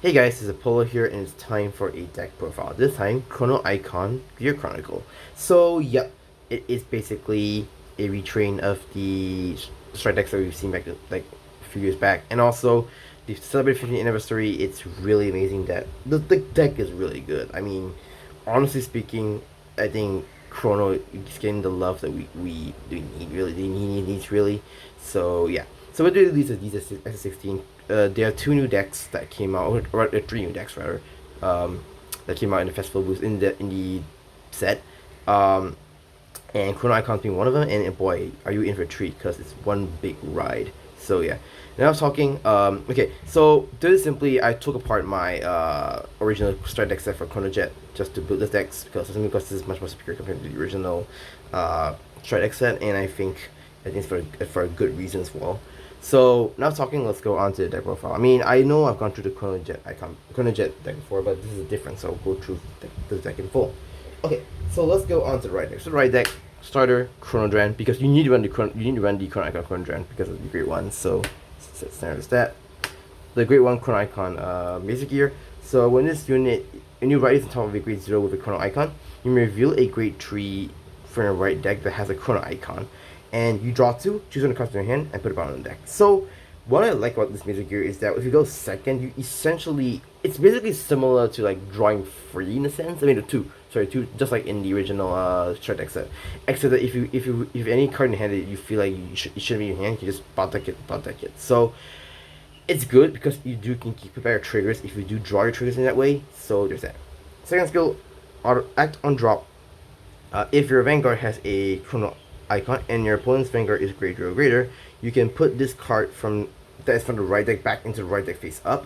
Hey guys, this is Apollo here, and it's time for a deck profile. This time, Chrono Icon Gear Chronicle. So, yep, it is basically a retrain of the strike decks that we've seen back like a few years back, and also the celebrate 15th anniversary. It's really amazing that the deck is really good. I mean, honestly speaking, I think Chrono is getting the love that we need really. He needs really. So yeah. So we're doing these DZ-SS16. There are two new decks that came out, or three new decks rather, that came out in the festival booth in the set, and Chrono Icon being one of them. And boy, are you in for a treat because it's one big ride. So yeah. Now I was talking. Okay, so very simply, I took apart my original start deck set for Chrono Jet just to build this deck because this is much more superior compared to the original start deck set, and I think it's for a good reason as well. So now talking, let's go on to the deck profile. I mean, I know I've gone through the Chrono Jet deck before, but this is different, so I'll go through the deck in full. Okay, so let's go on to the right deck. So the right deck, starter, Chrono because you need to run the Chrono Icon Chrono because of the Great One. So standard is that. The Great One Chrono Icon basic gear. So when this unit, when you write it on top of a Grade 0 with a Chrono Icon, you may reveal a Grade 3 for your right deck that has a Chrono Icon. And you draw two, choose one cards in your hand, and put it on the deck. So, what I like about this music gear is that if you go second, you essentially, it's basically similar to like drawing free in a sense. I mean, two, just like in the original start deck set. Except that if any card in your hand that you feel like it shouldn't be in your hand, you just bot deck it. So, it's good because you can keep prepare your triggers if you do draw your triggers in that way. So there's that. Second skill, act on drop. If your Vanguard has a Chrono Icon and your opponent's Vanguard is Grade 0 or greater, you can put this card from the right deck back into the right deck face up,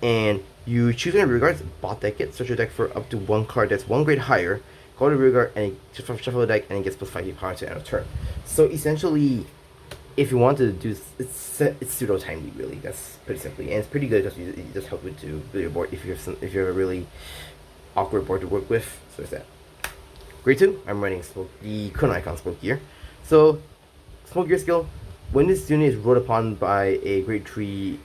and you choose one of your rear guards, bot deck it, search your deck for up to one card that's one grade higher, call the rear guard, and shuffle the deck, and it gets plus 5 power to the end of turn. So essentially, if you want to do it's pseudo timely really. That's pretty simply, and it's pretty good because it just helps you to build your board if you have a really awkward board to work with. So there's that. Grade 2, I'm running the Chrono Icon Smoke Gear. So, Smoke Gear skill, when this unit is rolled upon by a Grade 3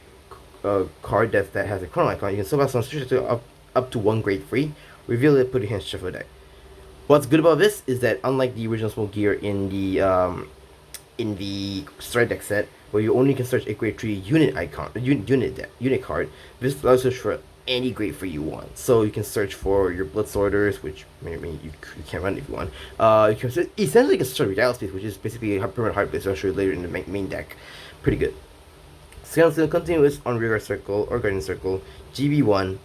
card that has a Chrono Icon, you can swap out some to up to one Grade 3, reveal it, put it in shuffle the deck. What's good about this is that unlike the original Smoke Gear in the Strike deck set, where you only can search a Grade 3 unit icon, unit card, this allows you to search for any Grade 3 you want. So you can search for your Blood Sorters, which maybe you can't run if you want. You can essentially you can search Reality Space, which is basically a permanent hard base, so I'll show you later in the main deck. Pretty good. Skill continuous on Rear Guard Circle or Guardian Circle, GB1.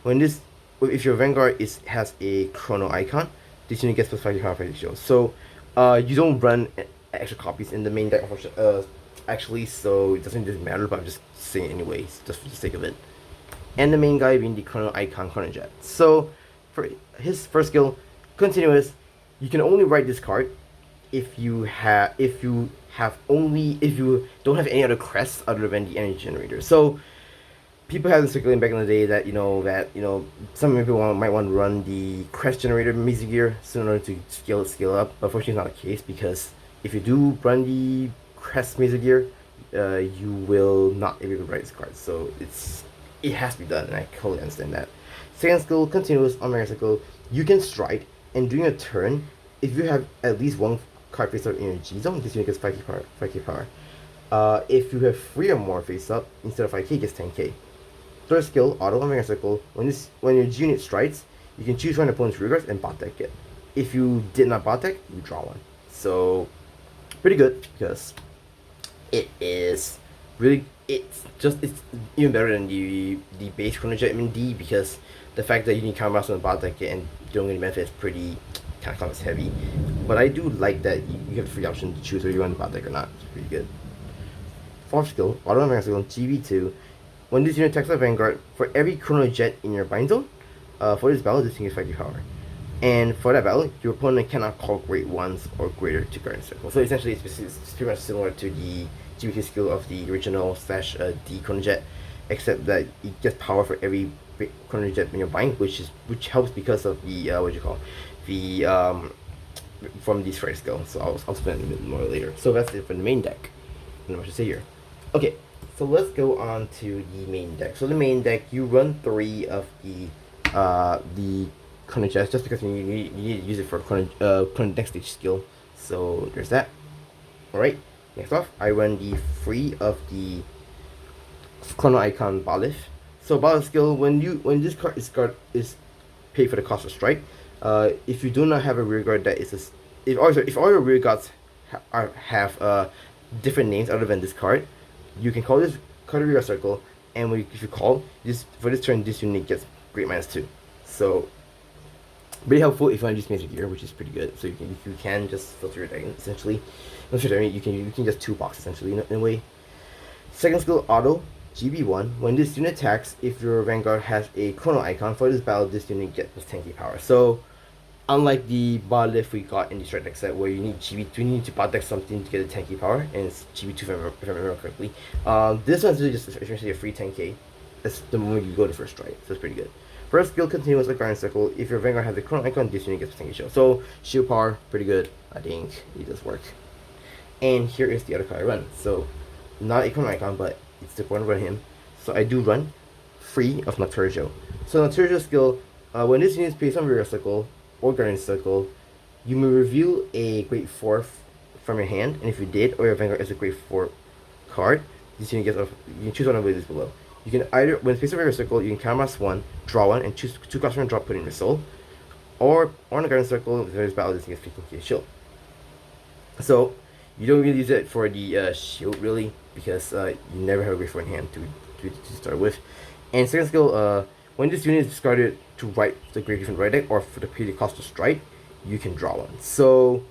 If your Vanguard has a Chrono Icon, this unit gets plus 5 power for show. So you don't run extra copies in the main deck, actually, so it doesn't really matter, but I'm just saying it anyways, just for the sake of it. And the main guy being the Chrono Icon Chrono Jet. So for his first skill, continuous, you can only write this card if you don't have any other crests other than the energy generator. So people have been circulating back in the day that some people might want to run the crest generator music gear in order to scale up. But unfortunately, it's not the case, because if you do run the crest music gear, you will not be able to write this card. So it has to be done, and I totally understand that. Second skill, continuous on Mega Cycle. You can strike, and during a turn, if you have at least one card face up in your G zone, this unit gets 5k power. If you have 3 or more face up, instead of 5k, it gets 10k. Third skill, auto on Mega Cycle. When your G unit strikes, you can choose one opponent's rear guards and bot deck it. If you did not bot deck, you draw one. So pretty good, because it is really, it's even better than the base Chrono Jet MD, because the fact that you need counter blast on the bot deck and you don't get any benefit is pretty kind of comes heavy. But I do like that you have the free option to choose whether you want the bot deck or not. It's pretty good. Fourth skill, auto on Mega Cycle, GB2. When this unit attacks a Vanguard, for every Chrono Jet in your bind zone, for this battle, this thing is 5k power. And for that battle, your opponent cannot call Grade 1s or greater to Guardian Circle. So essentially, it's pretty much similar to the GB2 skill of the original / D Chrono Jet, except that it gets power for every Chrono Jet in your bind, which helps because of the from the strike skill. So I'll explain a little bit more later. So that's it for the main deck. I don't know what to say here. Okay, So let's go on to the main deck. So the main deck, you run 3 of the Chrono Chest just because you need to use it for Chrono next stage skill. So there's that. Alright, next off, I run the 3 of the Chrono Icon Balif. So Balif skill, when this card is paid for the cost of strike, if you do not have a rear guard that is if all your rear guards have different names other than this card, you can call this card a rear guard circle, and if you call this for this turn, this unit gets great -2. So pretty helpful if you want to use Major Gear, which is pretty good. So you can just filter your deck essentially. You can just 2-box essentially in a way. Second skill, auto GB1. When this unit attacks, if your Vanguard has a Chrono icon for this battle, this unit gets plus 10k power. So unlike the Balif we got in the strike deck set where you need GB2, you need to bot deck something to get a 10k power, and it's GB2 if I remember correctly. This one's really just essentially a free 10k. That's the moment you go to first strike, so it's pretty good. First skill, continuous like Guardian Circle. If your Vanguard has a Chrono icon, this unit gets 10k shield. So shield power, pretty good. I think it does work. And here is the other card I run. So not a Chrono icon, but it's the point to run him. So I do run 3 of Nocturgio. So Nocturgio skill, when this unit is placed on rear circle or Guardian Circle, you may reveal a Great 4 from your hand, and if you did, or your Vanguard is a Great 4 card, this unit gets you can choose one of these below. You can either, when it's placed on rear circle, you can counterblast 1, draw 1, and choose 2 cards from your drop, put in your soul. Or on a Guardian Circle, if there's battle, this gets 15k shield. So you don't really use it for the shield really, because you never have a Great 4 in hand to start with. And second skill, when this unit is discarded to write the Great Different right deck, or for the pay the cost to strike, you can draw 1. So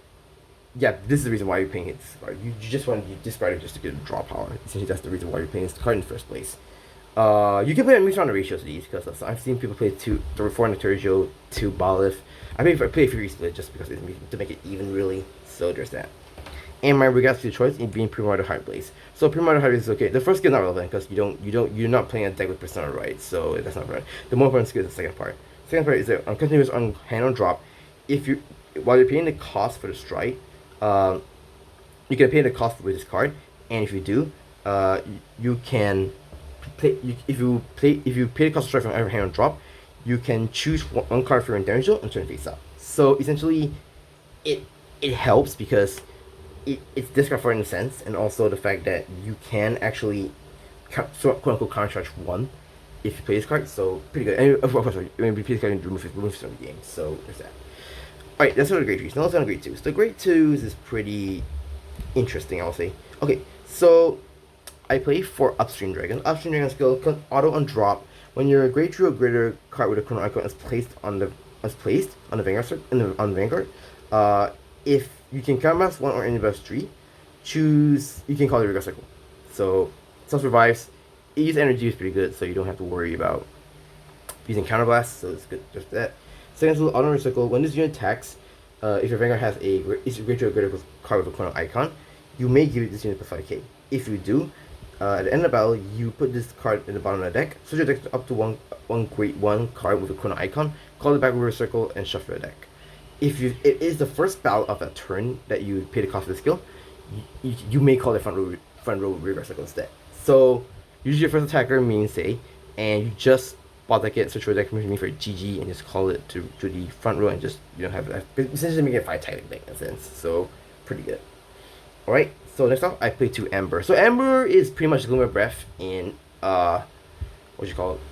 yeah, this is the reason why you're paying this card. You just want to discard it just to get a draw power. Essentially, that's the reason why you're paying this card in the first place. You can play a mix around the ratios of these, because I've seen people play 4 Nocturgio, 2 Balif. I play a Fury Split just because it's to make it even really. So there's that. And my regards to the choice in being Primordial Heartblaze. So Primordial Heartblaze is okay. The first skill is not relevant because you're not playing a deck with Persona, right? So that's not right. The more important skill is the second part. Second part is that on continuous on hand on drop, while you're paying the cost for the strike, you can pay the cost with this card, and if you do, you can play. If you pay the cost of strike from every hand on drop, you can choose one card for your damage and turn face up. So essentially, it helps because it's discard for in a sense, and also the fact that you can actually quote unquote counter charge 1 if you play this card. So pretty good. And of course, when you play this card, you remove it from the game. So there's that. Alright, that's one of the great 3s. Now let's go on the great 2s. The great 2s is pretty interesting, I'll say. Okay, so I play 4 Upstream Dragon. Upstream Dragon skill, auto on drop. When your grade 2 or greater card with a Chrono icon is placed on the Vanguard, if you can counterblast 1 or any of 3, you can call it Regal Cycle. So self revives. It uses energy is pretty good, so you don't have to worry about using counterblast. So it's good, just that. Second skill, auto recycle. When this unit attacks, if your Vanguard has a great 2 or greater card with a Chrono icon, you may give it this unit plus 5k. If you do, at the end of the battle, you put this card in the bottom of the deck. Switch your deck up to one grade 1 card with a Chrono icon. Call it back with a circle and shuffle your deck. If it is the first battle of a turn that you pay the cost of the skill, you may call it front row rear circle instead. So usually your first attacker means say, and you just bot deck it, switch your deck me for GG, and just call it to the front row, and just you don't have that. Essentially make it a 5 deck in a sense. So pretty good. Alright, so next off I play 2 Ember. So Ember is pretty much Glimmer Breath in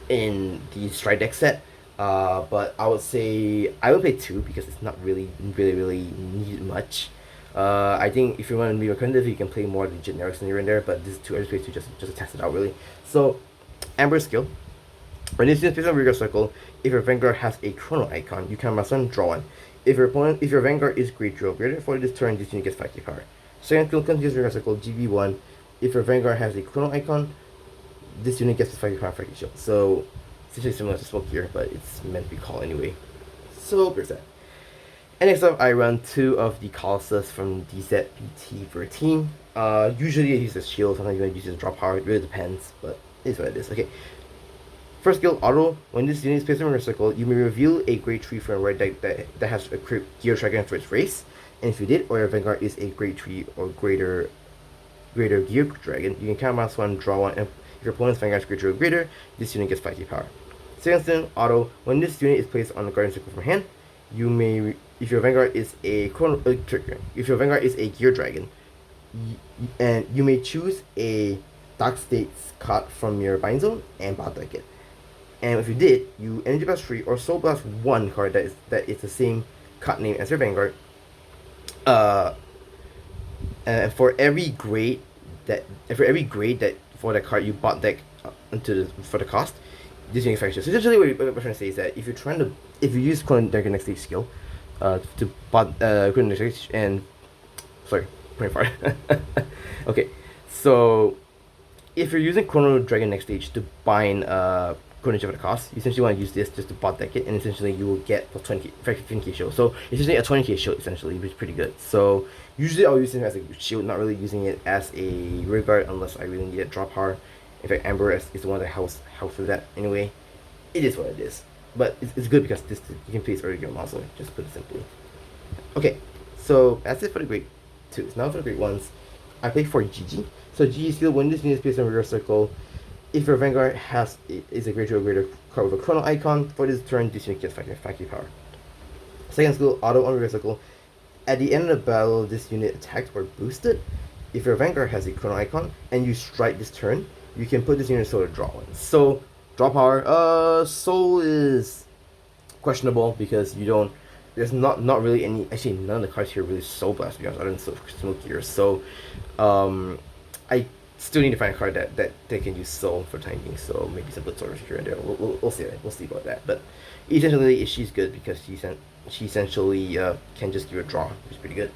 in the stride deck set. But I would say I would play 2 because it's not really needed much. I think if you want to be more competitive, you can play more of the generics here and there, but this 2 I just play 2 just to test it out really. So Amber skill. When this unit is on Regal Circle, if your Vanguard has a Chrono icon, you can master and draw 1. If your Vanguard is grade 2 or greater, for this turn this unit gets 5k power. Second skill, continuous Regal Circle, GB1. If your Vanguard has a Chrono icon, this unit gets 5k power, 5k shield. So essentially similar to Smoke here, but it's meant to be called anyway. So there's that. And next up, I run 2 of the Colossus from DZ-SS16. Usually I use the shield, sometimes you use the drop power, it really depends, but it is what it is. Okay. First skill, auto. When this unit is placed in a circle, you may reveal a grade 3 from a red deck that has a Gear Dragon for its race. And if you did, or your Vanguard is a grade 3 or greater greater Gear Dragon, you can counterblast one, draw one, and if your opponent's Vanguard is greater or greater, this unit gets 5k power. Second skill, auto. When this unit is placed on the Guardian Circle from hand, you may, if your Vanguard is a if your Vanguard is a Gear Dragon, and you may choose a Dark States card from your bind zone and bottom deck it. And if you did, you Energy Blast 3 or Soul Blast 1 card that is the same card name as your Vanguard. And for every grade that for that card you bought deck for the cost, this unit factor. So essentially what I'm trying to say is that if you use Chrono Dragon next stage skill to bot Chrono next stage and sorry, pretty far. Okay, so if you're using Chrono Dragon next stage to bind Chrono for the cost, you essentially want to use this just to bot deck it, and essentially you will get plus 20k, 15k shield. So essentially a 20k shield essentially, which is pretty good. So usually I'll use it as a shield, not really using it as a rear guard unless I really need a drop power. In fact, Amber is the one that helps with that anyway. It is what it is, but it's good because this you can place early game also. Just put it simply. Okay, so that's it for the grade 2s. Now for the grade 1s, I play for GG. So GG skill, when this unit is placed on rear circle, if your Vanguard is a greater or greater card with a Chrono icon, for this turn, this unit gets 5k power. Second skill, auto on rear circle. At the end of the battle, this unit attacked or boosted. If your Vanguard has a Chrono icon and you strike this turn, you can put this unit Soul to draw one. So, draw power, Soul is questionable because you don't, there's not really any, actually none of the cards here really Soul Blast, to be honest, other than Smoke Gear. So, I still need to find a card that they can use Soul for time being, so maybe some Blitzorder here and there. We'll see. We'll see about that. But essentially, she's good because she essentially can just give a draw, which is pretty good.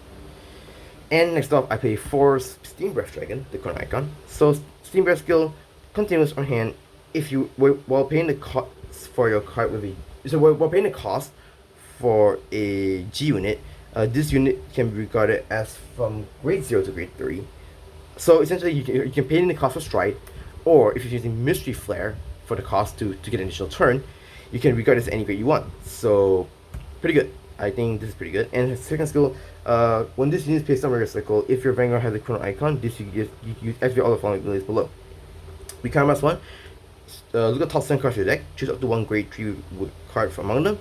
And next up, I play 4 Steam Breath Dragon, the Chrono icon. So Steam Breath skill continues on hand if you while paying the cost for your card with while paying the cost for a G unit, this unit can be regarded as from grade 0 to grade 3. So essentially, you can pay in the cost for Stride, or if you're using Mystery Flare for the cost to get an additional turn, you can regard this as any grade you want. So pretty good. I think this is pretty good. And second skill, when this unit is placed on your circle, if your Vanguard has a Chrono icon, this you activate all the following abilities below. We count as one. Look at top 7 cards of your deck. Choose up to 1 grade 3 card from among them.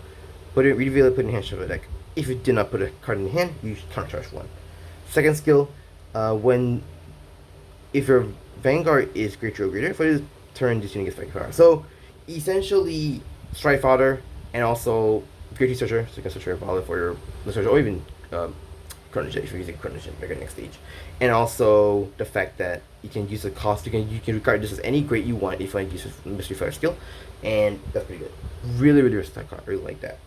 Reveal it, put it in hand, shuffle the deck. If you did not put a card in hand, you countercharge 1. Second skill, if your Vanguard is grade 2 or greater, for this turn, this unit gets 5 power. So essentially, Strike Fodder and also grade 2 Searcher, so you can search your wallet for your Searcher, or even Chrono Jet if you're using Chrono Jet for your next stage. And also the fact that you can use the cost, you can regard this as any grade you want if you want to use a Mystery Flare skill, and that's pretty good. Really versatile card. I really like that.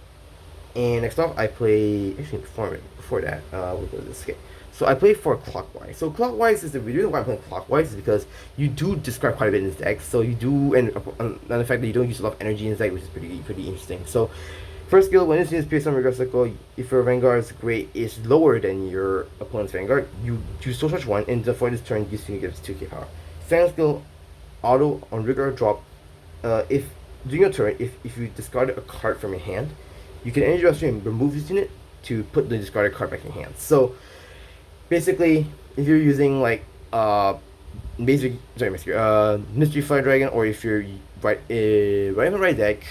And next off, I play before that, we'll go to this. Okay. So I play for Clockwise. So Clockwise is the reason why I'm playing Clockwise is because you do discard quite a bit in this deck. So you do, and the fact that you don't use a lot of energy in this deck, which is pretty interesting. So first skill, when this unit is placed on reverse circle, if your Vanguard's grade is lower than your opponent's Vanguard, you choose Soul Charge 1, and for this turn, this unit gets 2k power. Second skill, auto on rigor drop. If during your turn, if you discard a card from your hand, you can energy blast and remove this unit to put the discarded card back in your hand. So basically, if you're using like Mystery Flare Dragon, or if you're right deck,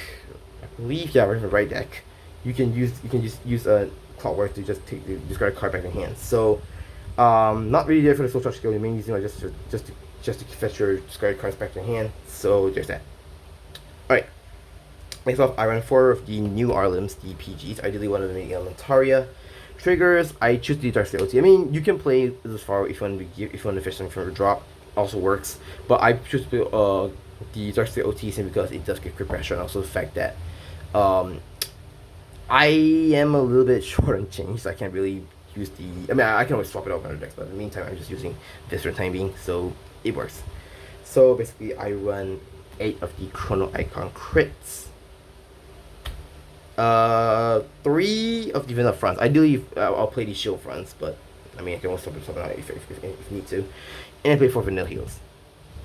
I believe right deck, you can just use a Clockwise to just take the discarded card back in your hand. So not really there for the Soul Charge skill. You're mainly using it just to fetch your discarded cards back in your hand. So there's that. Alright. Next off, I run 4 of the new Arlims, the PGs. Ideally, one of them being Elementaria. Triggers, I choose the Dark State OT. I mean, you can play this far if you want to fish something from a drop. Also works. But I choose to play the Dark State OT simply because it does get crit pressure, and also the fact that I am a little bit short on change, so I can't really use the. I mean, I can always swap it out with other decks, but in the meantime, I'm just using this for the time being, so it works. So basically, I run 8 of the Chrono Icon crits. 3 of the vanilla fronts. Ideally, I'll play the shield fronts, but I mean, I can also swap it out if need to. And I play 4 vanilla heals.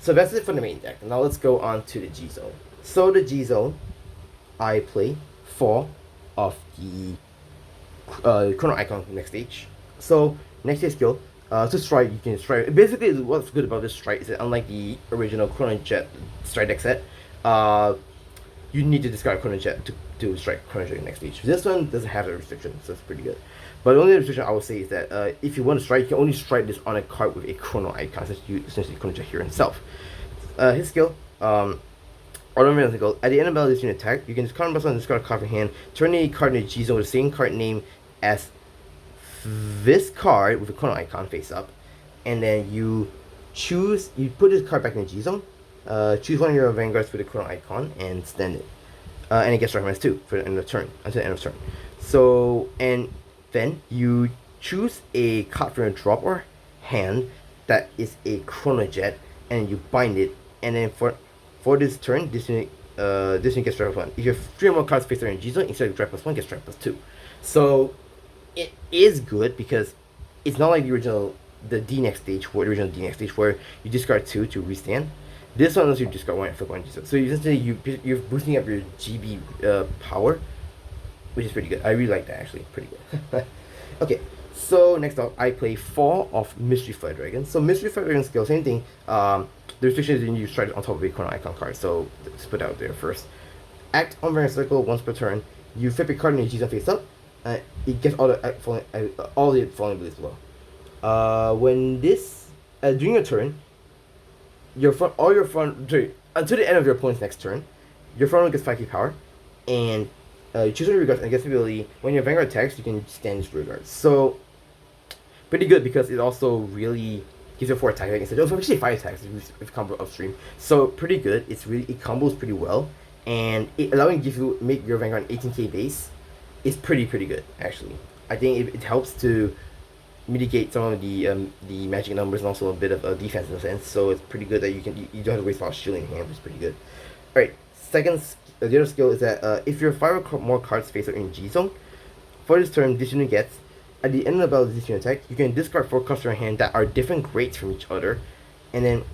So that's it for the main deck. Now let's go on to the G zone. So the G zone, I play 4 of the Chrono Icon next stage. So next stage skill, To strike, you can strike. Basically, what's good about this strike is that unlike the original Chrono Jet strike deck set, you need to discard Chrono Jet to strike Chrono Jet next stage. This one doesn't have a restriction, so it's pretty good. But the only restriction I would say is that if you want to strike, you can only strike this on a card with a Chrono icon, essentially Chrono Jet here himself. His skill, automatically, at the end of battle, this unit attack, you can discard and discard a card from hand, turn a card in a G zone with the same card name as this card with a Chrono icon face up, and then you put this card back in the G zone, choose one of your Vanguards with a Chrono icon, and stand it. And it gets recognized too for the end of turn, until the end of turn. So, and then you choose a card from your drop or hand that is a Chrono Jet, and you bind it, and then for this turn, this unit gets strike +1. If you have 3 or more cards face in G zone, instead of strike +1, gets strike +2. So it is good because it's not like the original D-next stage, where you discard 2 to restand. This one lets you discard 1 and flip 1 G zone. So essentially you're boosting up your GB power, which is pretty good. I really like that actually, pretty good. Okay, so next up, I play 4 of Mystery Fire Dragon. So Mystery Fire Dragon skill, same thing. The restriction is you strike on top of a Chrono icon card, so let's put out there first. Act on Vanguard Circle once per turn. You flip a card in your G zone face up. It gets all the falling abilities below. When this during your turn, until the end of your opponent's next turn, your front row gets 5k power, and you choose one regards and gets the ability. When your Vanguard attacks, you can stand this regards. So pretty good because it also really gives you 4 attack instead of actually 5 attacks if combo upstream. So pretty good. It combos pretty well, and it allowing to make your Vanguard 18k base is pretty good actually. I think it helps to mitigate some of the magic numbers and also a bit of a defense in a sense. So it's pretty good that you don't have to waste a lot of shielding in hand, which is pretty good. Alright, the other skill is that if your 5 or more cards face out in G zone, for this turn, this unit gets, at the end of the battle of this unit attack, you can discard 4 cards from your hand that are different grades from each other, and then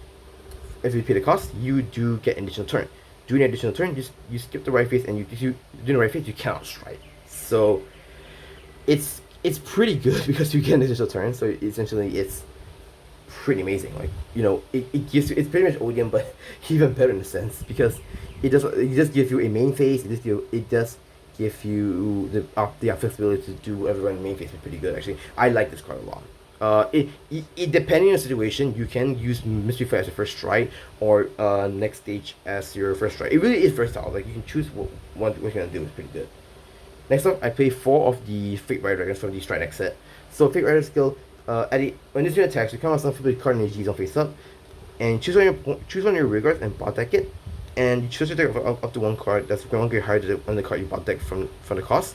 if you pay the cost, you do get an additional turn. During an additional turn, you skip the right phase, and if you do the right phase, you cannot strike. So it's pretty good because you get an additional turn. So essentially, it's pretty amazing. Like, you know, it gives you, it's pretty much Odium, but even better in a sense because it just gives you a main phase. It does give you the flexibility to do whatever in the main phase. Is pretty good actually. I like this card a lot. Depending on the situation, you can use Mystery Fire as your first strike or next stage as your first strike. It really is versatile. Like, you can choose what you're gonna do. It's pretty good. Next up, I play 4 of the Fate Rider Dragons from the Strike deck set. So Fate Rider skill, when this unit attacks, you come out some flip a card in the G zone face up, and choose one of your regards and bot deck it, and you choose your deck up to 1 card that's 1 grade higher than the card you bot deck from the cost.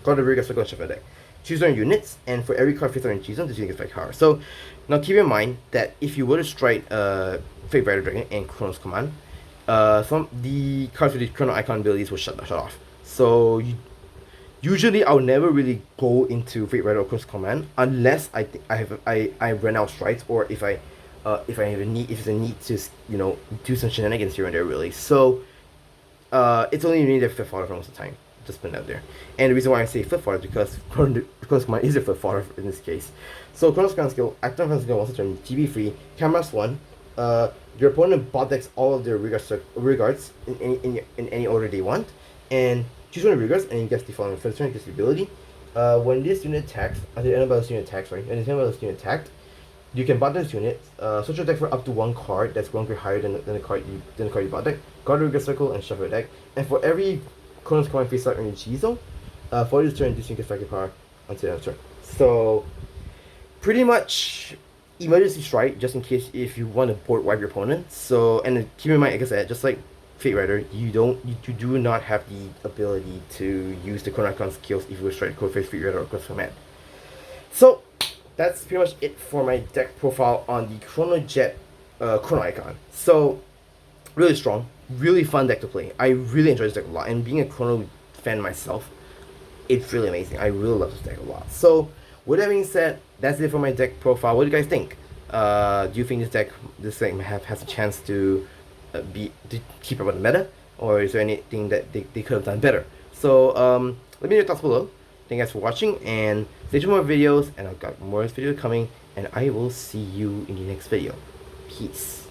Card the regards circle and shuffle deck. Choose one units, and for every card face out in G zone, this unit gets 5 power. So now keep in mind that if you were to strike Fate Rider Dragon and Chrono's command, some the cards with the Chrono icon abilities will shut off. So usually, I'll never really go into Fate Rider or Chrono's command unless I run out strikes, or if it's a need to, you know, do some shenanigans here and there really. So it's only needed flip fodder for most of the time. Just put it out there. And the reason why I say flip fodder is because Chrono's command is a flip fodder in this case. So Chrono's command skill, active offense skill once a turn, GB free, cameras 1. Your opponent bot decks all of their regards in any order they want, and choose one of regards, and it gets the following. First turn, it gets the ability. When this unit attacks, at the end of this unit attacks, when the end of this unit attacked, you can bot this unit, search your deck for up to 1 card that's 1 grade higher than the card you bot deck, guard the regard circle, and shuffle your deck. And for every Chrono's command face out in your G zone, for this turn, this unit gets 5k power until the end of turn. So, pretty much emergency strike, just in case if you want to board wipe your opponent. So, and keep in mind, like I said, just like Fate Rider, you do not have the ability to use the Chrono icon skills if you wish to try to face Fate Rider or Chrono's command. So that's pretty much it for my deck profile on the Chrono Jet Chrono icon. So really strong, really fun deck to play. I really enjoy this deck a lot, and being a Chrono fan myself, it's really amazing. I really love this deck a lot. So with that being said, that's it for my deck profile. What do you guys think? Do you think this deck has a chance to keep up with the meta, or is there anything that they could have done better? So let me know your thoughts below. Thank you guys for watching, and stay tuned for more videos, and I've got more videos coming and I will see you in the next video. Peace.